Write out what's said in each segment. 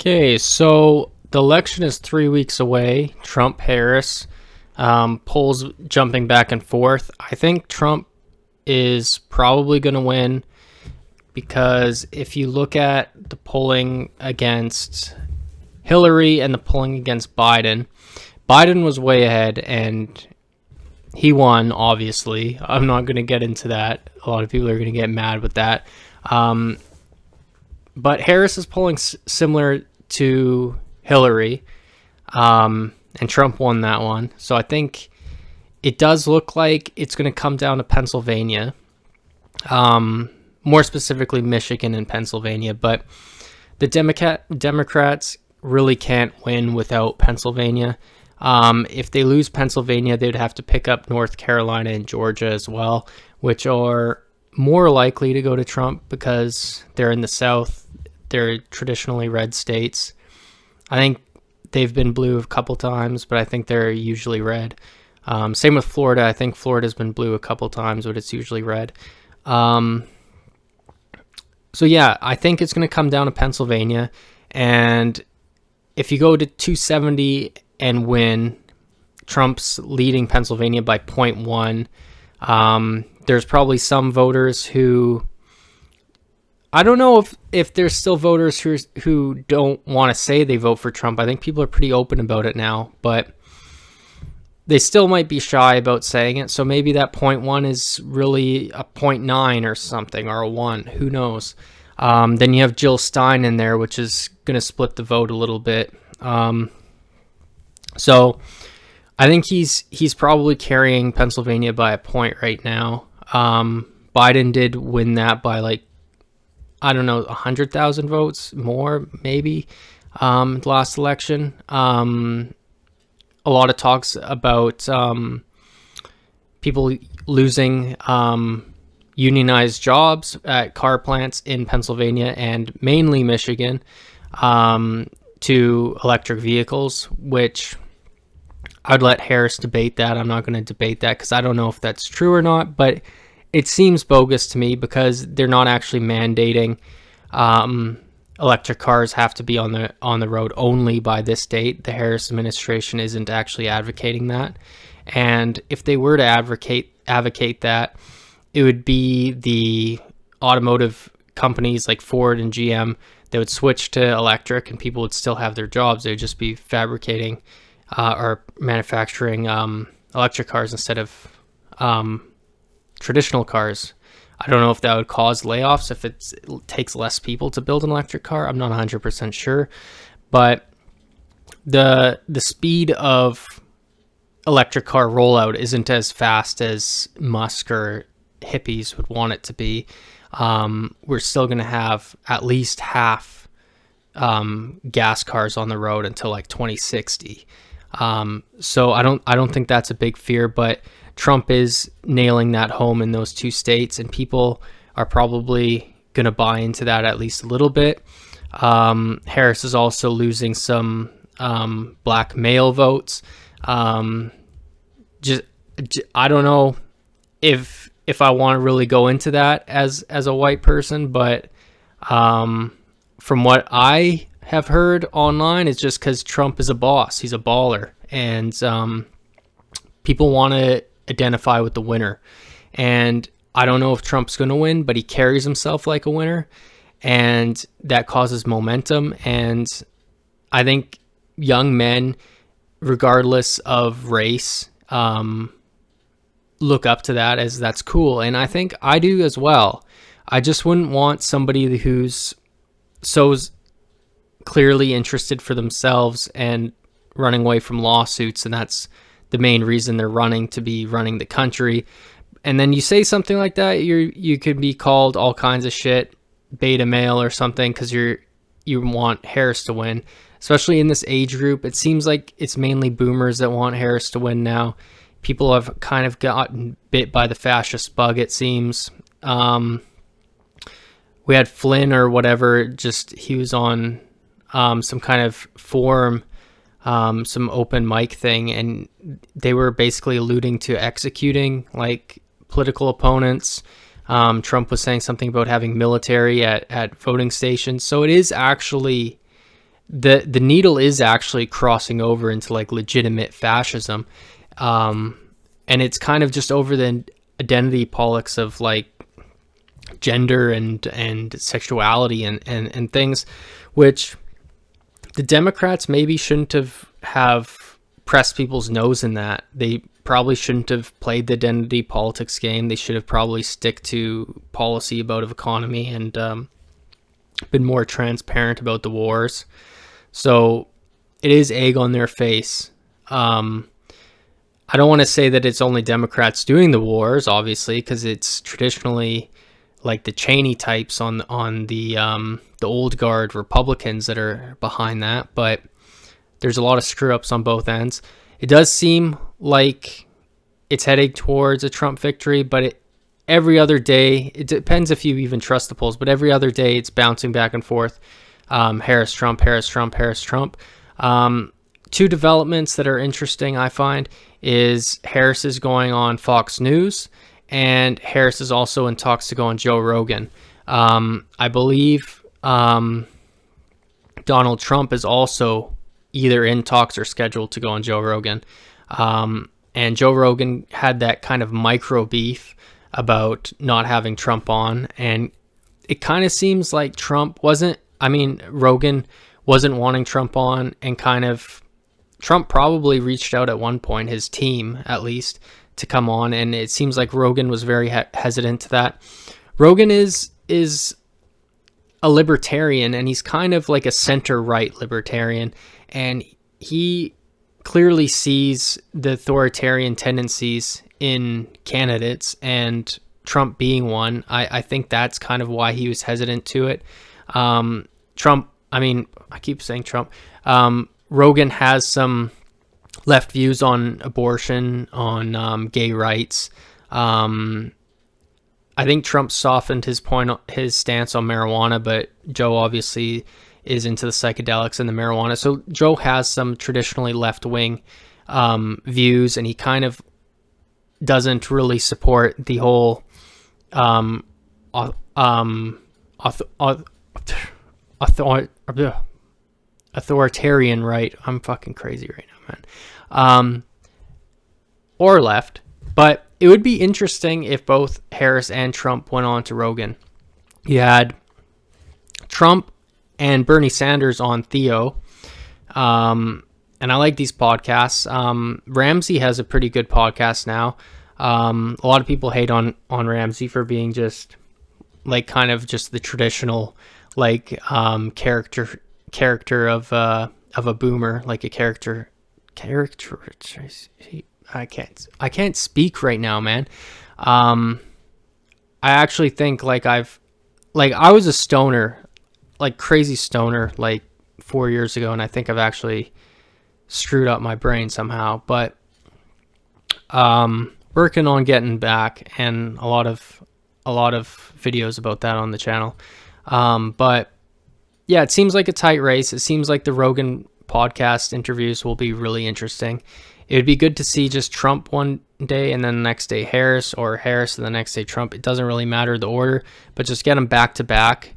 Okay, so the election is 3 weeks away. Trump, Harris, polls jumping back and forth. I think Trump is probably going to win because if you look at the polling against Hillary and the polling against Biden, Biden was way ahead and he won, obviously. I'm not going to get into that. A lot of people are going to get mad with that. Um, but Harris is polling similar to Hillary, and Trump won that one. So I think it does look like it's going to come down to Pennsylvania, more specifically Michigan and Pennsylvania. But the Democrats really can't win without Pennsylvania. If they lose Pennsylvania, they'd have to pick up North Carolina and Georgia as well, which are more likely to go to Trump because they're in the South. They're traditionally red states. I think they've been blue a couple times, but I think they're usually red. Same with Florida. I think Florida's been blue a couple times, but it's usually red. So yeah, I think it's going to come down to Pennsylvania. And if you go to 270 and win, Trump's leading Pennsylvania by 0.1. There's probably some voters who, I don't know if there's still voters who don't want to say they vote for Trump. I think people are pretty open about it now, but they still might be shy about saying it. So maybe that 0.1 is really a 0.9 or something, or a 1. Who knows? Then you have Jill Stein in there, which is going to split the vote a little bit. So I think he's probably carrying Pennsylvania by a point right now. Biden did win that by like, I don't know, 100,000 votes more, maybe, the last election. A lot of talks about people losing unionized jobs at car plants in Pennsylvania and mainly Michigan to electric vehicles, which I'd let Harris debate that. I'm not going to debate that because I don't know if that's true or not, but it seems bogus to me because they're not actually mandating electric cars have to be on the road only by this date. The Harris administration isn't actually advocating that. And if they were to advocate that, it would be the automotive companies like Ford and GM that would switch to electric and people would still have their jobs. They would just be fabricating or manufacturing electric cars instead of traditional cars. I don't know if that would cause layoffs if it takes less people to build an electric car. I'm not 100% sure, but the speed of electric car rollout isn't as fast as Musk or hippies would want it to be. We're still going to have at least half gas cars on the road until like 2060. So I don't think that's a big fear, but Trump is nailing that home in those two states, and people are probably going to buy into that at least a little bit. Harris is also losing some black male votes. I don't know if I want to really go into that as a white person, but from what I have heard online, it's just because Trump is a boss. He's a baller, and people want to identify with the winner. And I don't know if Trump's going to win, but he carries himself like a winner, and that causes momentum. And I think young men, regardless of race, look up to that as that's cool. And I think I do as well. I just wouldn't want somebody who's so clearly interested for themselves and running away from lawsuits, and that's the main reason they're running, to be running the country. And then you say something like that, you could be called all kinds of shit, beta male or something, because you want Harris to win, especially in this age group. It seems like it's mainly boomers that want Harris to win now. People have kind of gotten bit by the fascist bug, it seems. We had Flynn or whatever, just he was on some kind of forum, some open mic thing, and they were basically alluding to executing like political opponents. Trump was saying something about having military at voting stations. So it is actually the needle is actually crossing over into like legitimate fascism, and it's kind of just over the identity politics of like gender and sexuality and things, which the Democrats maybe shouldn't have pressed people's nose in that. They probably shouldn't have played the identity politics game. They should have probably stick to policy about economy and been more transparent about the wars. So it is egg on their face. I don't want to say that it's only Democrats doing the wars, obviously, because it's traditionally like the Cheney types on the old guard Republicans that are behind that. But there's a lot of screw ups on both ends. It does seem like it's heading towards a Trump victory, but every other day, it depends if you even trust the polls, but every other day it's bouncing back and forth. Harris, Trump, Harris, Trump, Harris, Trump. Two developments that are interesting, I find, is Harris is going on Fox News, and Harris is also in talks to go on Joe Rogan. I believe Donald Trump is also either in talks or scheduled to go on Joe Rogan. And Joe Rogan had that kind of micro beef about not having Trump on, and it kind of seems like Rogan wasn't wanting Trump on, and kind of Trump probably reached out at one point, his team at least, to come on, and it seems like Rogan was very hesitant to that. Rogan is a libertarian, and he's kind of like a center-right libertarian, and he clearly sees the authoritarian tendencies in candidates, and Trump being one. I think that's kind of why he was hesitant to it. I keep saying Trump. Rogan has some left views on abortion, on gay rights. I think Trump softened his stance on marijuana, but Joe obviously is into the psychedelics and the marijuana. So Joe has some traditionally left-wing views, and he kind of doesn't really support the whole authoritarian right. I'm fucking crazy right now, man. Or left. But it would be interesting if both Harris and Trump went on to Rogan. You had Trump and Bernie Sanders on Theo. And I like these podcasts. Ramsey has a pretty good podcast now. A lot of people hate on Ramsey for being just like kind of just the traditional like character of a boomer, like a character. I can't speak right now, man. I actually think I was a stoner, like crazy stoner, like 4 years ago, and I think I've actually screwed up my brain somehow. But working on getting back, and a lot of videos about that on the channel. But yeah, it seems like a tight race. It seems like the Rogan podcast interviews will be really interesting. It would be good to see just Trump one day and then the next day Harris, or Harris and the next day Trump. It doesn't really matter the order, but just get them back to back.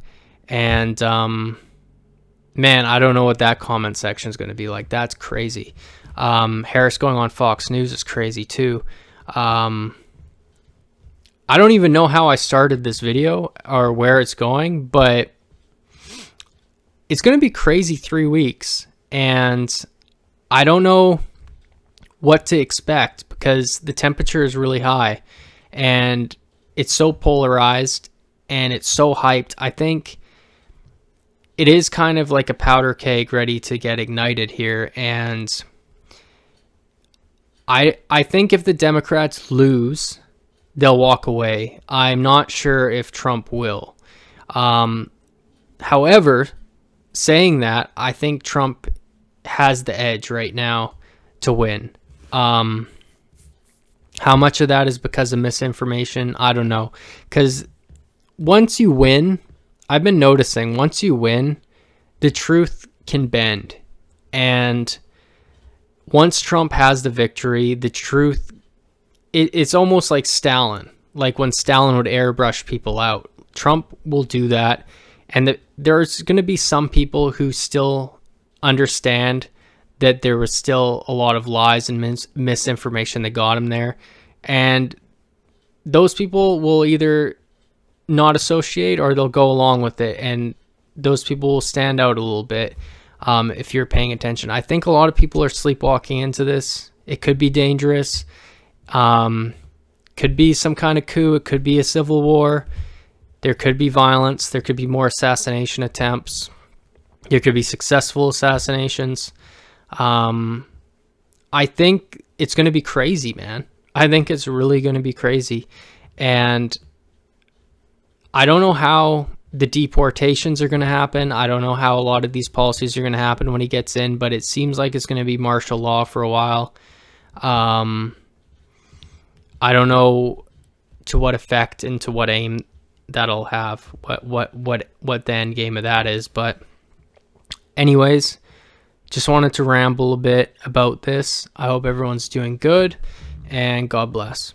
And man, I don't know what that comment section is going to be like. That's crazy. Harris going on Fox News is crazy too. I don't even know how I started this video or where it's going, but it's going to be crazy 3 weeks, and I don't know what to expect because the temperature is really high and it's so polarized and it's so hyped. I think it is kind of like a powder keg ready to get ignited here, and I think if the Democrats lose, they'll walk away. I'm not sure if Trump will. However, saying that, I think Trump has the edge right now to win. How much of that is because of misinformation? I don't know. Because once you win, I've been noticing, once you win, the truth can bend. And once Trump has the victory, the truth, it's almost like Stalin. Like when Stalin would airbrush people out. Trump will do that. And there's going to be some people who still understand that there was still a lot of lies and misinformation that got him there. And those people will either not associate or they'll go along with it. And those people will stand out a little bit if you're paying attention. I think a lot of people are sleepwalking into this. It could be dangerous. Could be some kind of coup. It could be a civil war. There could be violence. There could be more assassination attempts. There could be successful assassinations. I think it's going to be crazy, man. I think it's really going to be crazy. And I don't know how the deportations are going to happen. I don't know how a lot of these policies are going to happen when he gets in, but it seems like it's going to be martial law for a while. I don't know to what effect and to what aim that'll have, what the end game of that is. But anyways, just wanted to ramble a bit about this. I hope everyone's doing good, and God bless.